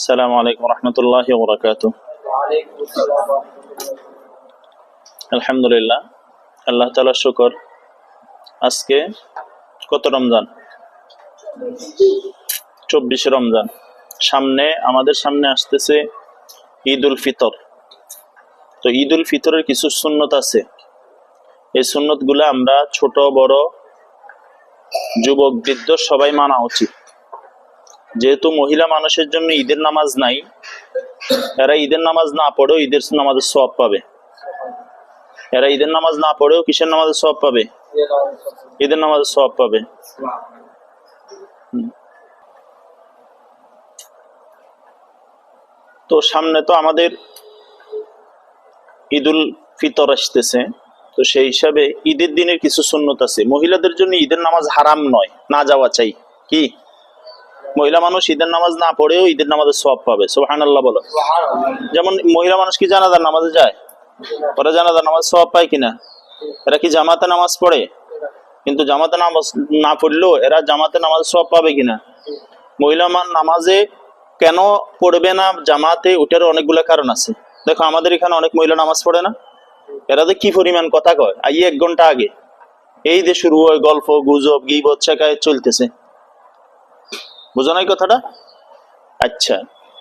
আসসালামু আলাইকুম রহমতুল্লাহি ওয়া বারাকাতুহু। আলহামদুলিল্লাহ, আল্লাহ তাআলার শুকর। আজকে কত রমজান? 24 রমজান। আমাদের সামনে আসতেছে ঈদ উল ফিতর। তো ঈদ উল ফিতরের কিছু সুন্নত আছে। এই সুন্নত গুলা আমরা ছোট বড় যুবক বৃদ্ধ সবাই মানা উচিত। যেহেতু মহিলা মানুষের জন্য ঈদের নামাজ নাই, এরা ঈদের নামাজ না পড়েও ঈদের নামাজের সওয়াব পাবে। এরা ঈদের নামাজ না পড়েও কিসের নামাজের সওয়াব পাবে? ঈদের নামাজের সওয়াব পাবে। তো সামনে তো আমাদের ঈদ উল ফিতর আসতেছে। তো সেই হিসাবে ঈদের দিনের কিছু সুন্নত আছে। মহিলাদের জন্য ঈদের নামাজ হারাম নয়, না যাওয়া চাই। কি মহিলা মানুষ ঈদের নামাজ না পড়েও ঈদের নামাজের সওয়াব পাবে? সুবহানাল্লাহ বলো। যেমন মহিলা মানুষ কি জানাজার নামাজে যায়? ওরা জানাজার নামাজ সওয়াব পায় কিনা? এরা কি জামাতে নামাজ পড়ে? কিন্তু জামাতে নামাজ না পড়লেও এরা জামাতে নামাজ সওয়াব পাবে কিনা? মহিলা নামাজে কেন পড়বে না জামাতে? ওটার অনেকগুলো কারণ আছে। দেখো, আমাদের এখানে অনেক মহিলা নামাজ পড়ে না। এরা তো কি পরিমাণ কথা কয়, আই 1 ঘন্টা আগে এই যে শুরু হয় গল্প গুজব গীবত শেখায় চলতেছে। বুঝো নাই কথাটা? আচ্ছা,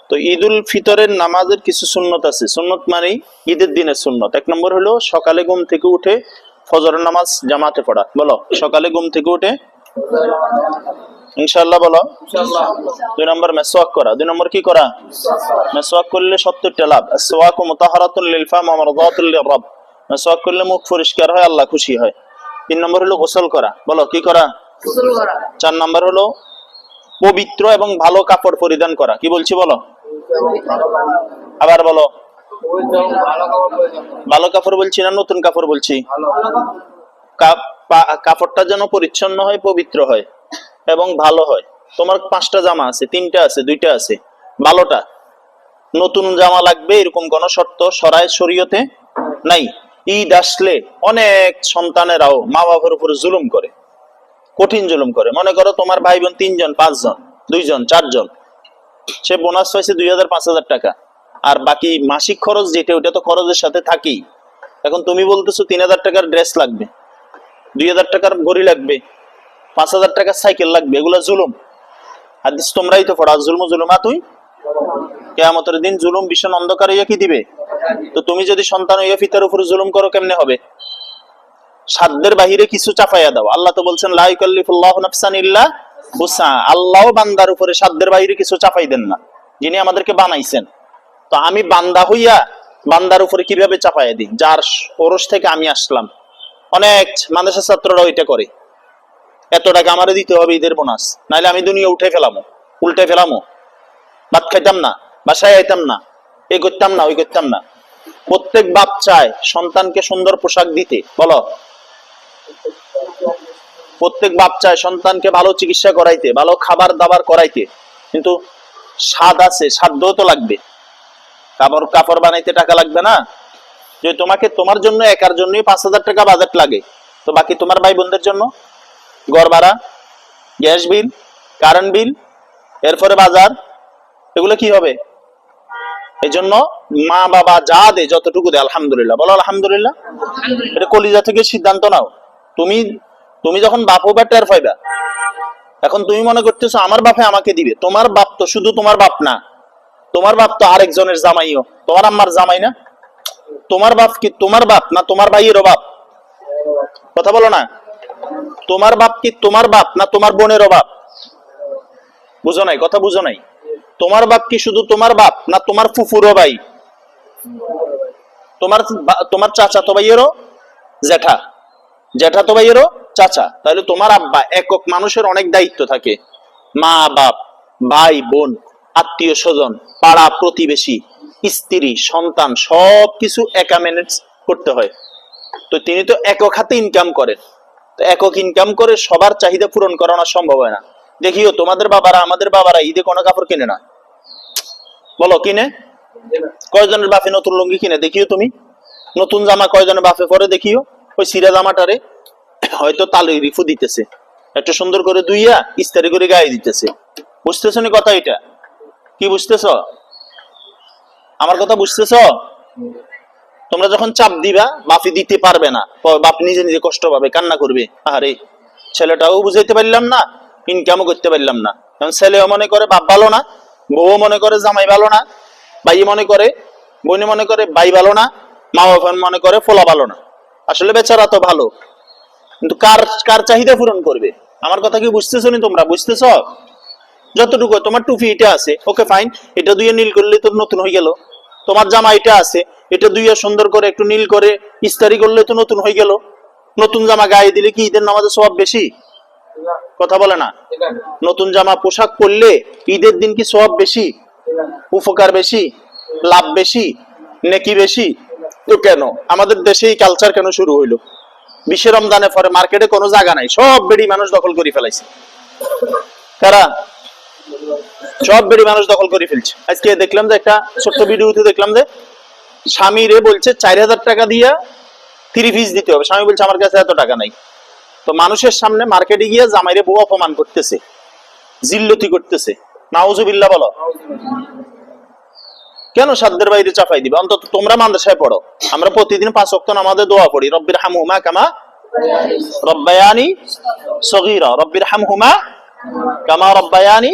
তো ঈদ উল ফিতরের নামাজের কিছু সুন্নত আছে। সুন্নত মানে ঈদের দিনের সুন্নত। 1 নম্বর হলো সকালে ঘুম থেকে উঠে ফজরের নামাজ জামাতে পড়া। বলো, সকালে ঘুম থেকে উঠে ইনশাআল্লাহ বলো। 2 নম্বর মেসওয়াক করা। 2 নম্বর কি করা? মেসওয়াক করলে 70টা লাভ। আসওয়াকু মুতাহারাতুন লিল ফাম ওয়া মারদাতুল লিররাব। মেসওয়াক করলে মুখ পরিষ্কার হয়, আল্লাহ খুশি হয়। 3 নম্বর হলো গোসল করা। বলো, কি করা? গোসল করা। 4 নম্বর হলো পবিত্র এবং ভালো কাপড় পরিধান করা। কি বলছি বলো? আবার বলো। ভালো কাপড় বলছি না নতুন কাপড় বলছি? কাপড়টা যেন পরিচ্ছন্ন হয়, পবিত্র হয় এবং ভালো হয়। তোমার 5টা জামা আছে, 3টা আছে, 2টা আছে, ভালোটা। নতুন জামা লাগবে এরকম কোন শর্ত শরীয়তে নাই। ঈদ আসলে অনেক সন্তানেরাও মা বাবার উপর জুলুম করে, কঠিন জুলুম করে। মনে করো তোমার ভাই বোন 3 জন, 5 জন, 2 জন, 4 জন, সে বোনাস পাইছে 2000 5000 টাকা, আর বাকি মাসিক খরচ যেটা ওটা তো খরচের সাথে থাকেই। এখন তুমি বলতেছো 3000 টাকার ড্রেস লাগবে, 2000 টাকার ঘড়ি লাগবে, 5000 টাকার সাইকেল লাগবে। এগুলা জুলুম। হাদিস তোমরাই তো পড়া, জুলমু জুলুমাতুই কিয়ামতের দিন জুলুম ভীষণ অন্ধকার হইয়া কি দিবে। তো তুমি যদি সন্তান হইয়া পিতার উপর জুলুম করো কেমনে হবে? সাধ্যের বাহিরে কিছু চাপাইয়া দাও। আল্লাহ তো বলছেন লা ইউকাল্লিফুল্লাহু নাফসান ইল্লা উসা। আল্লাহ বান্দার উপরে সাধ্যের বাহিরে কিছু চাপাই দেন না, যিনি আমাদেরকে বানাইছেন। তো আমি বান্দা হইয়া বান্দার উপরে কিভাবে চাপাইয়া দিই, যার ওরস থেকে আমি আসলাম। অনেক মাদ্রাসা ছাত্ররা ওইটা করে, এত টাকা আমারে দিতে হবে ঈদের বোনাস, নাইলে আমি দুনিয়া উল্টে ফেলামো, ভাত খাইতাম না, বাসায় আইতাম না, এই করতাম না, ওই করতাম না। প্রত্যেক বাপ চায় সন্তানকে সুন্দর পোশাক দিতে। বলো, প্রত্যেক বাপ চায় সন্তানকে ভালো চিকিৎসা করাইতে, ভালো খাবার দাবার করাইতে। কিন্তু স্বাদ আছে, সাধ্য তো লাগবে। কাপড় বানাইতে টাকা লাগবে না? যে তোমার জন্য একার জন্যই 5000 টাকা বাজেট লাগে, তো বাকি তোমার ভাই বোনদের জন্য ঘর ভাড়া, গ্যাস বিল, কারেন্ট বিল, এরপরে বাজার, এগুলো কি হবে? এই জন্য মা বাবা যা দে যতটুকু দে আলহামদুলিল্লাহ। বলো আলহামদুলিল্লাহ। এটা কলিজা থেকে সিদ্ধান্ত নাও। তুমি যখন বাপ হবা টের পাইবা। এখন তুমি মনে করতেছো আমার বাপে আমাকে দিবে। তোমার বাপ তো শুধু তোমার বাপ না, তোমার বাপ তো আরেকজনের জামাইও, তোমার আম্মার জামাই না? তোমার বাপ কি তোমার বাপ না তোমার ভাইয়েরও বাপ? কথা বলো না। তোমার বাপ কি তোমার বাপ না তোমার বোনেরও বাপ? বুঝো নাই, কথা বুঝো নাই। তোমার বাপ কি শুধু তোমার বাপ না তোমার ফুফুরও ভাই? তোমার চাচা তো ভাইয়েরও জ্যাঠা তো ভাইয়েরও চাচা। তাহলে তোমার আব্বা, একক মানুষের অনেক দায়িত্ব থাকে। মা বাপ, ভাই বোন, আত্মীয় স্বজন, পাড়া প্রতিবেশী, স্ত্রী, সন্তান, সবকিছু একা ম্যানেজ করতে হয়। তো তিনি তো একক হাতে ইনকাম করেন। তো একক ইনকাম করে সবার চাহিদা পূরণ করানো সম্ভব হয় না। দেখিও তোমাদের বাবারা, আমাদের বাবারা ঈদে কোনো কাপড় কিনে না। বলো, কিনে? কয়জনের বাপে নতুন লুঙ্গি কিনে? দেখিও তুমি। নতুন জামা কয়জনের বাপে পরে? দেখিও। ওই সিরা জামাটারে হয়তো তালুই রিফু দিতেছে, একটু সুন্দর করে ধুইয়া ইস্তারি করে গায়ে দিতেছে। বুঝতেছ না কথা? এটা কি বুঝতেছ? আমার কথা বুঝতেছ? তোমরা যখন চাপ দিবা, বাপি দিতে পারবে না, বাপ নিজে নিজে কষ্ট পাবে, কান্না করবে, আরে ছেলেটাও বুঝাইতে পারলাম না, ইনকামও করতে পারলাম না। কারণ ছেলেও মনে করে বাপ ভালো না, বউ মনে করে জামাই ভালো না, ভাই মনে করে, বোন মনে করে ভাই ভালো না, মা বাবা মনে করে ফোলা ভালো না। আসলে বেচারা তো ভালো, কিন্তু কার কার চাহিদা পূরণ করবে? আমার কথা কি বুঝতেছো নি তোমরা? বুঝতেছ? যতটুকু তোমার টুপি এটা আছে, ওকে ফাইন, এটা দুইয়ে নীল করলে তো নতুন হয়ে গেল। তোমার জামা এটা আছে, এটা দুইয়ে সুন্দর করে একটু নীল করে ইস্তারি করলে তো নতুন হয়ে গেল। নতুন জামা গায়ে দিলে কি ঈদের নামাজের সওয়াব বেশি? কথা বলে না। নতুন জামা পোশাক পরলে ঈদের দিন কি সওয়াব বেশি, উপকার বেশি, লাভ বেশি, নেকি বেশি? তো কেন আমাদের দেশে এই কালচার কেন শুরু হইলো? বিশ্বে রমজানের পরে মার্কেটে কোনো জায়গা নাই, সব বেড়ি মানুষ দখল করে ফেলাইছে। কারা? সব বেড়ি মানুষ দখল করে ফেলছে। আজকে দেখলাম যে একটা ছোট্ট ভিডিওতে দেখলাম যে স্বামী রে বলছে 4,000 টাকা দিয়া 3 পিস দিতে হবে। স্বামী বলছে আমার কাছে এত টাকা নাই। তো মানুষের সামনে মার্কেটে গিয়ে জামাইরে বউ অপমান করতেছে, জিল্লতি করতেছে। নাউজুবিল্লাহ বলো। কেন সাধ্যের বাইরে চাপাই দিবে? অন্তত তোমরা মাদ্রাসায় পড়ো, আমরা প্রতিদিন 5 ওয়াক্ত নামাজে দোয়া পড়ি, রব্বির হামহুমা কামা রব্বায়ানি সগীরা, রব্বির হামহুমা কামা রব্বায়ানি।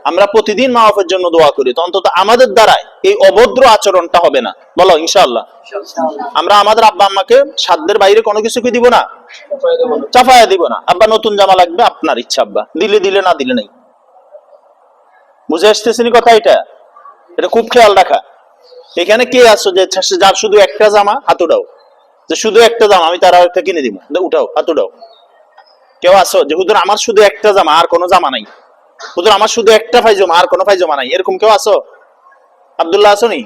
আমরা প্রতিদিন মা বাবার জন্য দোয়া করি, তো অন্তত আমাদের দ্বারাই এই অভদ্র আচরণটা হবে না, বলো ইনশাআল্লাহ। আমরা আমাদের আব্বা আম্মাকে সাধ্যের বাইরে কোনো কিছু কি দিব না, চাপায়া দিব না। আব্বা নতুন জামা লাগবে, আপনার ইচ্ছা, আব্বা দিলে দিলে, না দিলে নাই। বুঝে আসতেছেনি কথা? এটা খুব খেয়াল রাখা। এখানে কে আসছো যে যার শুধু একটা জামা, হাত উঠাও। যে শুধু একটা জামা আমি তার একটা কিনে দিব, উঠাও, হাত উঠাও। কেউ আসো যে হুজুর আমার শুধু একটা জামা, আর কোনো জামা নাই, হুজুর আমার শুধু একটা পায়জামা, আর কোনো পায়জামা নাই, এরকম কেউ আসো? আব্দুল্লাহ আসনি?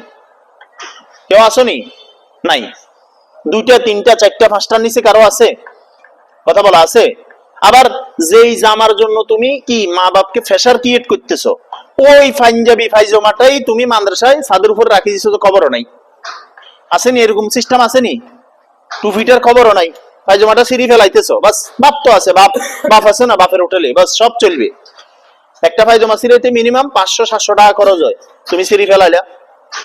কেউ আসনি? নাই। 2টা 3টা 4টা 5টার নিচে কারো আছে? কথা বলা আছে? আবার যেই জামার জন্য তুমি কি মা বাপকে ফ্যাশার ক্রিয়েট করতেছো, ওই পাঞ্জাবি পায়জামাটাই তুমি মাদ্রাসায় ছাদের উপর রাখি দিছো, তো খবরও নাই। আসেনি এরকম সিস্টেম? আসেনি? টুপিটার খবরও নাই, পায়জামাটা সিঁড়ি ফেলাইতেছো, বাস বাপ তো আছে, বাপ বাপ আছে না, বাপের হোটেলে বাস সব চলবে। একটা পায়জামা সিলাইতে মিনিমাম 500-700 টাকা খরচ হয়, তুমি সিঁড়ি ফেলাইলা।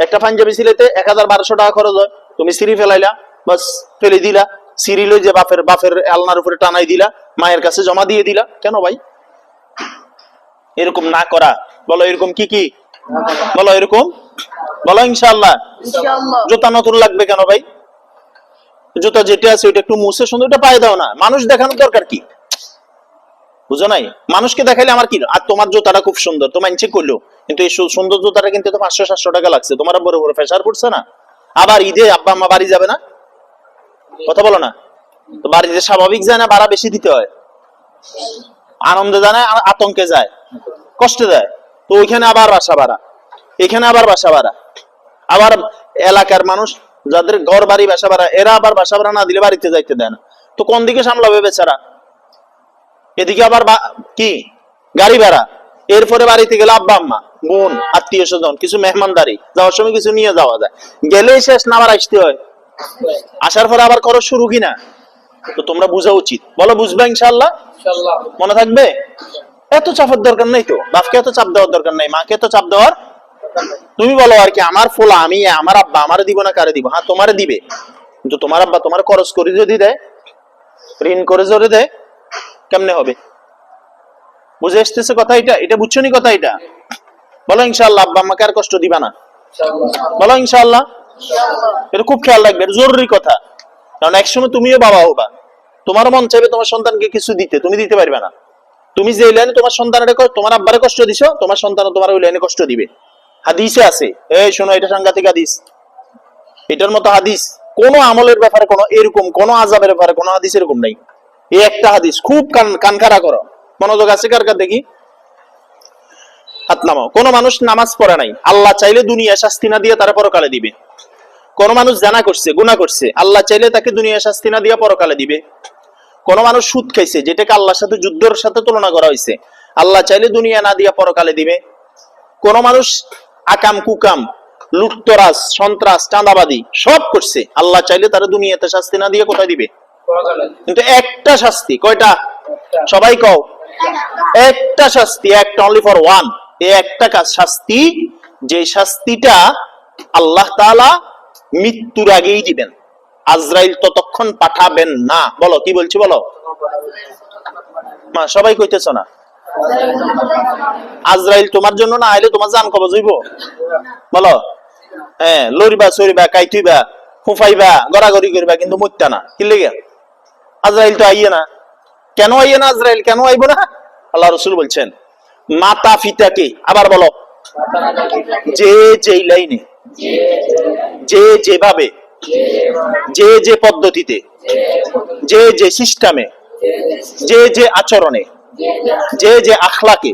একটা পাঞ্জাবি সিলাইতে 1,000-1,200 টাকা খরচ হয়, তুমি সিঁড়ি ফেলাইলা, বাস ফেলে দিলা। সিঁড়ি লই যে বাপের বাপের আলনার উপরে টানাই দিলা, মায়ের কাছে জমা দিয়ে দিলা। কেন ভাই এরকম না করা? বলো এরকম কি কি? বলো এরকম, বলো ইনশাআল্লাহ। জুতা নতুন লাগবে কেন ভাই? জুতা যেটা আছে ওইটা একটু মুছে সুন্দর ওটা পায়ে দাও না, মানুষ দেখানোর দরকার কি? বুঝো নাই? মানুষকে দেখাইলে আমার কি? আর তোমার জুতাটা খুব সুন্দর, তোমার ইচ্ছে করলো, কিন্তু এই সুন্দর জুতাটা কিনতে তো 500-700 টাকা লাগছে, তোমার বড় বড় ফেসার পড়ছে না। আবার ঈদে আব্বা আম্মা বাড়ি যাবে না, কথা বলো না। তো বাড়িতে স্বাভাবিক যায় না, ভাড়া বেশি দিতে হয়? আনন্দে যায় না আতঙ্কে যায়, কষ্টে যায়? তো ওইখানে আবার বাসা ভাড়া, এখানে আবার বাসা ভাড়া, আবার এলাকার মানুষ যাদের ঘর বাড়ি বাসা ভাড়া, এরা আবার বাসা ভাড়া না দিলে বাড়িতে যাইতে দেয় না। তো কোন দিকে সামলাবে বেচারা? এদিকে আবার কি গাড়ি ভাড়া, এরপরে বাড়িতে গেলে আব্বা আম্মা বোন আত্মীয় স্বজন কিছু মেহমানদারি, যাওয়ার সময় কিছু নিয়ে যাওয়া যায়, গেলেই শেষ না আবার আসতে হয়। আসার পরে আবার খরচ শুরু কিনা? তো তোমরা বুঝা উচিত। বলো বুঝবে ইনশাআল্লাহ? মনে থাকবে? এত চাপের দরকার নাই, তো বাপকে এত চাপ দেওয়ার দরকার নাই, মাকে এত চাপ দেওয়ার। তুমি বলো আর কি আমার ফোলা, আমি আমার আব্বা আমারে দিব না কারে দিব? হ্যাঁ তোমারে দিবে, কিন্তু তোমার আব্বা তোমার খরচ করে যদি দেয়, ঋণ করে যদি দেয়, কেমনে হবে? বুঝে আসতেছে কথা? এটা বুঝছো নি কথা? বলো ইনশাআল্লাহ আব্বা আম্মাকে আর কষ্ট দিবা না, বলো ইনশাআল্লাহ। এটা খুব খেয়াল রাখবে, এটা জরুরি কথা। কারণ একসময় তুমিও বাবা হবা, তোমার মন চাইবে তোমার সন্তানকে কিছু দিতে, তুমি দিতে পারবে না। তুমি যে লাইনে তোমার সন্তানের তোমার আব্বারে কষ্ট দিছো, তোমার সন্তান তোমার ওই লাইনে কষ্ট দিবে। হাদিসে আছে, এই শোনো এটা সাংঘাতিক হাদিস, এটার মতো হাদিস কোন আমলের ব্যাপারে, কোন এরকম কোন আযাবের ব্যাপারে কোন হাদিস এরকম নাই। এই একটা হাদিস, খুব কান খাড়া করো, মনোযোগ আছে কার কার দেখি? হাত নামাও। কোন মানুষ নামাজ পড়ে নাই, আল্লাহ চাইলে দুনিয়া শাস্তি না দিয়ে তারা পরকালে দিবে। কোন মানুষ জানা করছে, গুনাহ করছে, আল্লাহ চাইলে তাকে দুনিয়া শাস্তি না দিয়ে পরকালে দিবে। কোন মানুষ সুদ খাইছে, যেটাকে আল্লাহর সাথে যুদ্ধের সাথে তুলনা করা হয়েছে, আল্লাহ চাইলে দুনিয়া না দিয়া পরকালে দিবে। কোন মানুষ আকাম কুকাম লুটতরাজ সন্ত্রাস চাঁদাবাদী সব করছে, আল্লাহ চাইলে তারা দুনিয়াতে শাস্তি না দিয়ে কোথায় দিবে? কিন্তু একটা শাস্তি, কয়টা? সবাই কও, একটা শাস্তি, একটা অনলি ফর ওয়ান। এই একটা কাজ শাস্তি, যে শাস্তিটা আল্লাহ তাআলা মৃত্যুর আগেই দিবেন। আজরাইল ততক্ষণ পাঠাবেন না। বলো কি বলছি বলো, মা সবাই কইতেছ না। আজরাইল তোমার জন্য না আইলে তোমার জান কবজ হইব? বলো। হ্যাঁ, লড়িবা চড়িবা কাইতুইবা ফুফাইবা গড়াগড়ি করবা, কিন্তু মরতা না। কি লেগে? আজরাইল তো আইয়ে না। কেন আইয়ে না আজরাইল? কেন আইব না? আল্লাহ রাসূল বলছেন মাতা পিতাকে, আবার বলো, যে যেই লাইনে, যে যেভাবে, যে যে পদ্ধতিতে, যে যে সিস্টেমে, যে যে আচরণে, যে যে আখলাকে,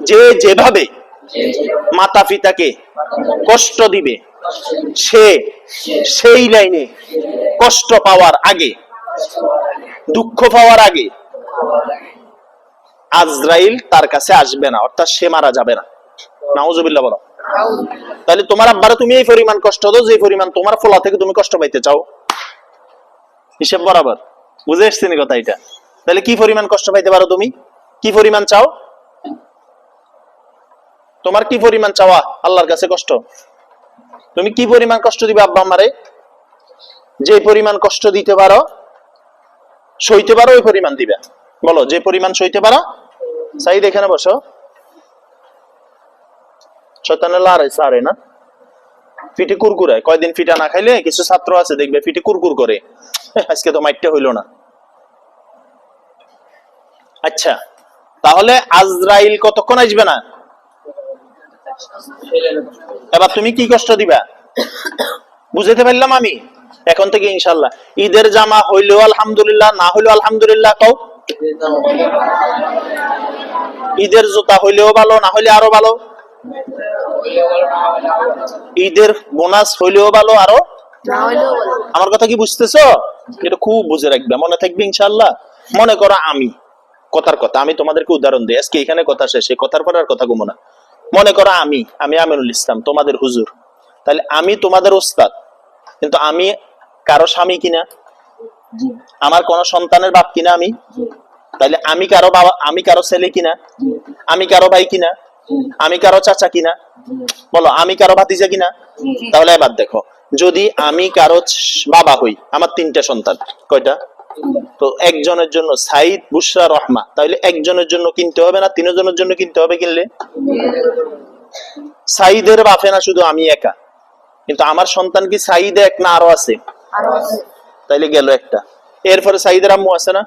যে যেভাবে মাতা পিতাকে কষ্ট দিবে, সে সেই লাইনে কষ্ট পাওয়ার আগে, দুঃখ পাওয়ার আগে আজরাইল তার কাছে আসবে না, অর্থাৎ সে মারা যাবে না। নাউজুবিল্লাহ বলো। তাহলে তোমার আব্বারে তুমি এই পরিমাণ কষ্ট দাও যে পরিমাণ তোমার ফলা থেকে তুমি কষ্ট পাইতে চাও। হিসেব বরাবর বুঝে এসছেন কথা এটা? তাহলে কি পরিমাণ কষ্ট পাইতে পারো তুমি? কি পরিমাণ চাও? তোমার কি পরিমাণ চাওয়া আল্লাহর কাছে কষ্ট? তুমি কি পরিমাণ কষ্ট দিবে আব্বা আমারে? যে পরিমাণ কষ্ট দিতে পারো, সইতে পারো, ওই পরিমাণ দিবে। বলো, যে পরিমাণ সইতে পারো। সাইদ এখানে বসো। শয়তানের লারে সারে না, পিঠে কুরকুরায়। কয়দিন পিঠা না খাইলে কিছু ছাত্র আছে দেখবে পিঠে কুরকুর করে, আজকে তো মাইটটা হইলো না। আচ্ছা, তাহলে আজরাইল কতক্ষণ আসবে না? এবার তুমি কি কষ্ট দিবা বুঝাতে পারলাম আমি? এখন থেকে ইনশাআল্লাহ ঈদের জামা হইলেও আলহামদুলিল্লাহ, না হইলেও আলহামদুলিল্লাহ কও। ঈদের জুতা হইলেও ভালো, না হইলে আরো ভালো। ঈদের বোনাস হইলেও ভালো, আরো আমার কথা কি বুঝতেছো? এটা খুব বুঝে রাখবে, মনে থাকবে ইনশাআল্লাহ। মনে করো আমি কথার কথা, আমি তোমাদেরকে উদাহরণ দিই, আজকে এখানে কথা শেষে, কথার পর আর কথা ঘুমো না। মনে করো আমি আমিনুল ইসলাম তোমাদের হুজুর, তাহলে আমি তোমাদের ওস্তাদ, কিন্তু আমি কারো স্বামী কিনা? আমার কোন সন্তানের বাপ কিনা আমি? তাহলে আমি কারো বাবা, আমি কারো ছেলে কিনা? আমি কারো ভাই কিনা? আমি কারো চাচা কিনা? বলো, আমি কারো ভাতিজা কিনা? তাহলে এবার দেখো, যদি আমি কারো বাবা হই, আমার 3টা সন্তান, কয়টা? তো একজনের জন্য সাইদ, বুশরা, রহমা, তাহলে একজনের জন্য কিনতে হবে না 3 জনের জন্য কিনতে হবে? কিনলে সাইদের বাপে না শুধু আমি একা, কিন্তু আমার সন্তান কি সাইদ এক না আরো আছে? তাইলে গেল একটা। এরপরে সাইদের আম্মু আছে না,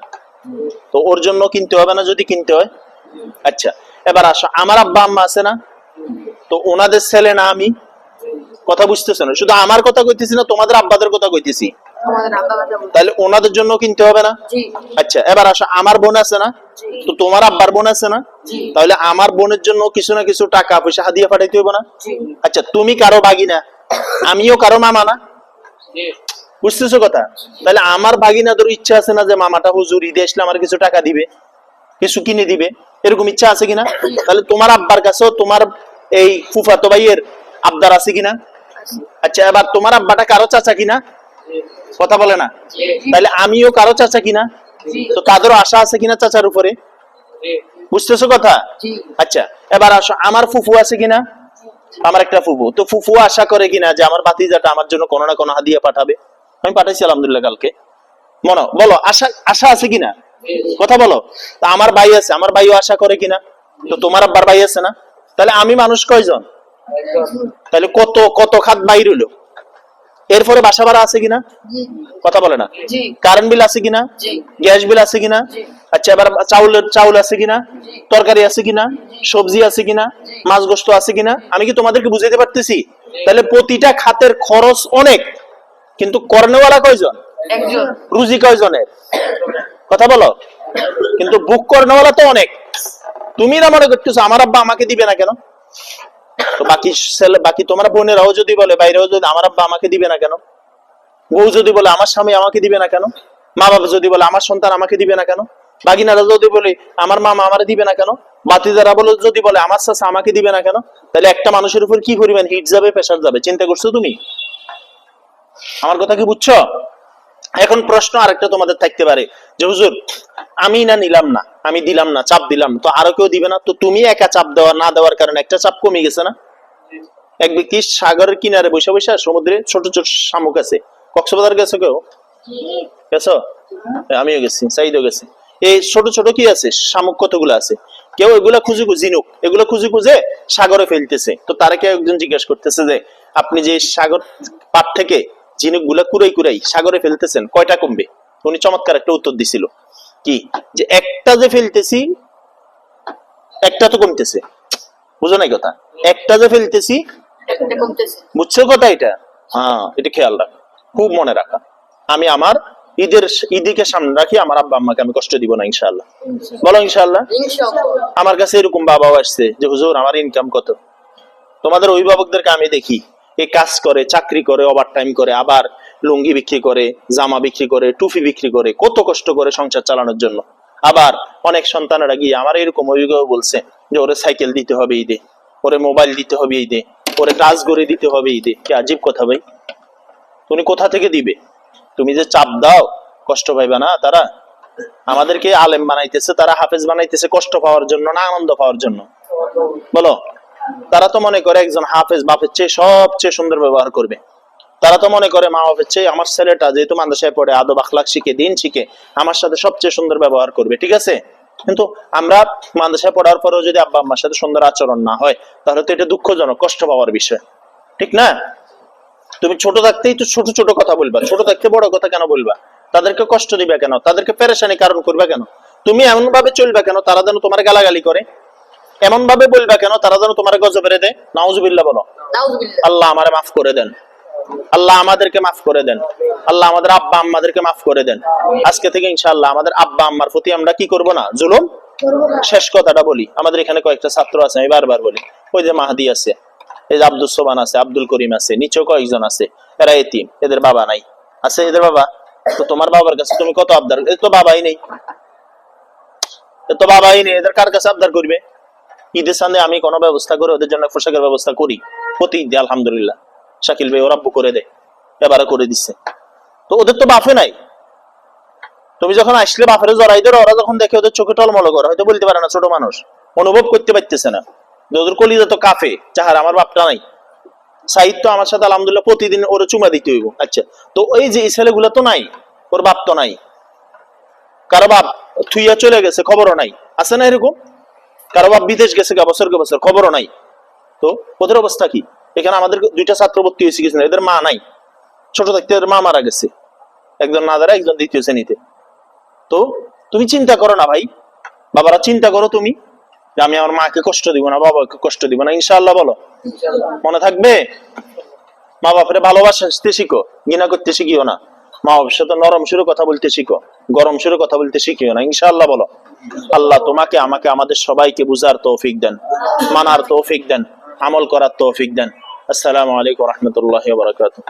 তো ওর জন্য কিনতে হবে না যদি কিনতে হয়? আচ্ছা, এবার আসো, আমার আব্বা আম্মা আছে না, তো ওনাদের ছেলে না আমি? কথা বুঝতেছ না? শুধু আমার কথা কইতেছি না, তোমাদের আব্বাদের কথা কইতেছি। তাহলে ওনাদের জন্য কিনতে হবে না? আচ্ছা, এবার আসো, আমার বোন আছে না, তো তোমার আব্বার বোন আছে না, তাহলে আমার বোনের জন্য কিছু না কিছু টাকা পয়সা হাদিয়া পাঠাইতে হবে না? আচ্ছা, তুমি কারো বাগিনা, আমিও কারো মামা না? বুঝতেছো কথা? তাহলে আমার বাগিনাদের ইচ্ছা আছে না যে মামাটা হুজুর ঈদে আসলে আমার কিছু টাকা দিবে, কিছু কিনে দিবে, এরকম ইচ্ছা আছে কিনা? তাহলে তোমার আব্বার কাছেও তোমার এই ফুফাতো ভাইয়ের আবদার আছে কিনা? আচ্ছা, এবার তোমার আব্বাটা কারো চাচা কিনা? কথা বলে না? তাহলে আমিও কারো চাচা কিনা? তো তাদেরও আশা আছে কিনা চাচার উপরে? বুঝতেছো কথা? আচ্ছা, এবার আসো, আমার ফুফু আছে কিনা? আমার একটা ফুফু, তো ফুফু আশা করে কিনা যে আমার ভাতিজাটা আমার জন্য কোনো না কোনো হাদিয়া পাঠাবে? আমি পাঠাইছি আলহামদুলিল্লাহ কালকে। মনো বলো, আশা আশা আছে কিনা? কথা বলো। তা আমার ভাই আছে, আমার ভাইও আশা করে কিনা? তো তোমার আব্বার ভাই আছে না? তাহলে আমি মানুষ কয়জন? তাহলে কত কত খাত বাইর হইলো। এরপরে বাসা ভাড়া আছে কিনা? কথা বলে না? কারেন্ট বিল আছে কিনা? গ্যাস বিল আছে কিনা? আচ্ছা, এবার চাউল আছে কিনা? তরকারি আছে কিনা? সবজি আছে কিনা? মাছ গোস্ত আছে কিনা? আমি কি তোমাদেরকে বুঝাইতে পারতেছি? তাহলে প্রতিটা খাতের খরচ অনেক, কিন্তু করনেওয়ালা কয়জন? রুজি কয়জনের? কথা বলো। কিন্তু বুক করনেওয়ালা তো অনেক। তুমি না মনে করতেছো আমার আব্বা আমাকে দিবে না কেন? তো বাকি ছেলে, বাকি তোমার বোনেরাও যদি বলে, বাইরেও যদি, আমার আব্বা আমাকে দিবে না কেন? বউ যদি বলে আমার স্বামী আমাকে দিবে না কেন? মা বাবা যদি বলে আমার সন্তান আমাকে দিবে না কেন? বাগিনারা যদি বলে আমার মামা আমারে দিবে না কেন? বাতিজারা বলে যদি বলে আমার চাচা আমাকে দিবে না কেন? তাহলে একটা মানুষের উপর কি পরিমাণ হিট যাবে, প্রেসার যাবে, চিন্তা করছো তুমি? আমার কথা কি বুঝছো? এখন প্রশ্ন আরেকটা তোমাদের থাকতে পারে যে হুজুর আমি না নিলাম না, আমি দিলাম না, চাপ দিলাম, তো আরো কেউ দিবে না, তো তুমি একা চাপ দেওয়া না দেওয়ার কারণে একটা চাপ কমে গেছে না? এক ব্যক্তি সাগরের কিনারে বসে বসে সমুদ্রে ছোট ছোট শামুক আছে। কক্সবাজার গেছো কেউ? গেছো? আমিও গেছি, সাইদও গেছে। এই ছোট ছোট কি আছে শামুক কতগুলো আছে, কেউ এগুলা খুঁজে ঝিনুক এগুলো খুঁজে খুঁজে সাগরে ফেলতেছে। তো তারা কেউ একজন জিজ্ঞেস করতেছে যে আপনি যে সাগর পাট থেকে ঝিনুক গুলা কুড়াই কুড়াই সাগরে ফেলতেছেন কয়টা কমবে? উনি চমৎকার একটা উত্তর দিছিল কি, যে একটা যে ফেলতেছি একটা তো কমতেছে। বুঝো নাই কথা? একটা যে ফেলতেছি বুঝছো কথা এটা? হ্যাঁ, এটা খেয়াল রাখা, খুব মনে রাখা। আমি আমার ঈদকে সামনে রাখি, আমার আব্বা আম্মাকে আমি কষ্ট দিব না ইনশাআল্লাহ। বলো ইনশাআল্লাহ। আমার কাছে এরকম বাবাও আসছে যে হুজুর আমার ইনকাম কত। তোমাদের অভিভাবকদেরকে আমি দেখি এই কাজ করে, চাকরি করে, ওভার টাইম করে, আবার লুঙ্গি বিক্রি করে, জামা বিক্রি করে, টুপি বিক্রি করে, কত কষ্ট করে সংসার চালানোর জন্য। আবার অনেক সন্তানেরা গিয়ে আমার এরকম অভিভাবক বলছে যে ওরে সাইকেল দিতে হবে ঈদে, ওরে মোবাইল দিতে হবে ঈদে, ওরে কাজ করে দিতে হবে ঈদে। কি আজীব কথা ভাই! তুমি কোথা থেকে দিবে? তুমি যে চাপ দাও, কষ্ট পাইবে না তারা? আমাদেরকে আলেম বানাইতেছে, তারা হাফেজ বানাইতেছে কষ্ট পাওয়ার জন্য না আনন্দ পাওয়ার জন্য? বলো। তারা তো মনে করে একজন হাফেজ বাপের চেয়ে সবচেয়ে সুন্দর ব্যবহার করবে। তারা তো মনে করে মা বাপের চেয়ে আমার ছেলেটা যেহেতু মাদ্রাসায় পড়ে আদব আখলাক শিখে দিন শিখে আমার সাথে সবচেয়ে সুন্দর ব্যবহার করবে। ঠিক আছে, কিন্তু আমরা মাদ্রাসায় পড়ার পরেও যদি আব্বা আম্মার সাথে সুন্দর আচরণ না হয় তাহলে তো এটা দুঃখজনক, কষ্ট পাওয়ার বিষয়। ঠিক না? তুমি ছোট থাকতেই তো ছোট ছোট কথা বলবা, ছোট থাকতে বড় কথা কেন বলবা? তাদেরকে কষ্ট দিবে কেন? তাদেরকে পেরেশানি কারণ করবে কেন? তুমি এমন ভাবে চলবে কেন তারা যেন তোমার গালাগালি করে? এমন ভাবে বলবা কেন তারা যেন তোমার গজবে দেয়? নাউজুবিল্লাহ বলো। আল্লাহ আমারে মাফ করে দেন, আল্লাহ আমাদেরকে মাফ করে দেন, আল্লাহ আমাদের আব্বা আম্মাদেরকে মাফ করে দেন। আজকে থেকে ইনশাআল্লাহ আমাদের আব্বা আম্মার প্রতি আমরা কি করব না, জুলুম। শেষ কথাটা বলি, আমাদের এখানে কয়েকটা ছাত্র আছে, আমি বারবার বলি, ওই যে মাহাদি আছে, এই যে আব্দুল সোবান আছে, আব্দুল করিম আছে, নিচেও কয়েকজন আছে, এরা এতিম, এদের বাবা নাই। আছে এদের বাবা? তো তোমার বাবার কাছে তুমি কত আবদার, এর তো বাবাই নেই, এর তো বাবাই নেই, এদের কার কাছে আবদার করবে? ঈদের সামনে আমি কোনো ব্যবস্থা করে ওদের জন্য পোশাকের ব্যবস্থা করি প্রতি ঈদে, আলহামদুলিল্লাহ। শাকিল ভাই ওর আব্বু করে দেয়, এবারে করে দিচ্ছে। তো ওদের তো বাপে নাই। তুমি যখন আসলে বাপের জড়াই ধরো, ওরা যখন দেখে ওদের চোখে টলমল করে, হয়তো বলতে পারে না, ছোট মানুষ অনুভব করতে পারতেছে না ওদের কলিজা তো কাফে, চাহার আমার বাপটা নাই। সাহিত্য আমার সাথে আলহামদুলিল্লাহ প্রতিদিন ওর চুমা দিতে হইব। আচ্ছা, তো ওই যে এই ছেলেগুলো তো নাই, ওর বাপ তো নাই, কারো বাপ থুইয়া চলে গেছে খবরও নাই, আছে না এরকম? কারো বাপ বিদেশ গেছে বছর বছর, খবরও নাই। তো ওদের অবস্থা কি? এখানে আমাদের দুইটা ছাত্র ভর্তি হয়েছে কিছু, এদের মা নাই, ছোট থাকতে এদের মা মারা গেছে, একজন নাদারা একজন দ্বিতীয় শ্রেণীতে। তো তুমি চিন্তা করো না ভাই, বাবারা চিন্তা করো তুমি যে আমি আমার মাকে কষ্ট দিব না, বাবাকে কষ্ট দিব না, ইনশাআল্লাহ বলো। মনে থাকবে? মা বাপরে ভালোবাসতে শিখো, ঘৃণা করতে শিখিও না। মা বাবার সাথে নরম সুরে কথা বলতে শিখো, গরম সুরে কথা বলতে শিখিও না, ইনশাআল্লাহ বলো। আল্লাহ তোমাকে আমাকে আমাদের সবাইকে বুঝার তৌফিক দেন, মানার তৌফিক দেন, আমল করার তৌফিক দেন। আসসালামু আলাইকুম ওয়া রাহমাতুল্লাহি ওয়া বারাকাতুহু।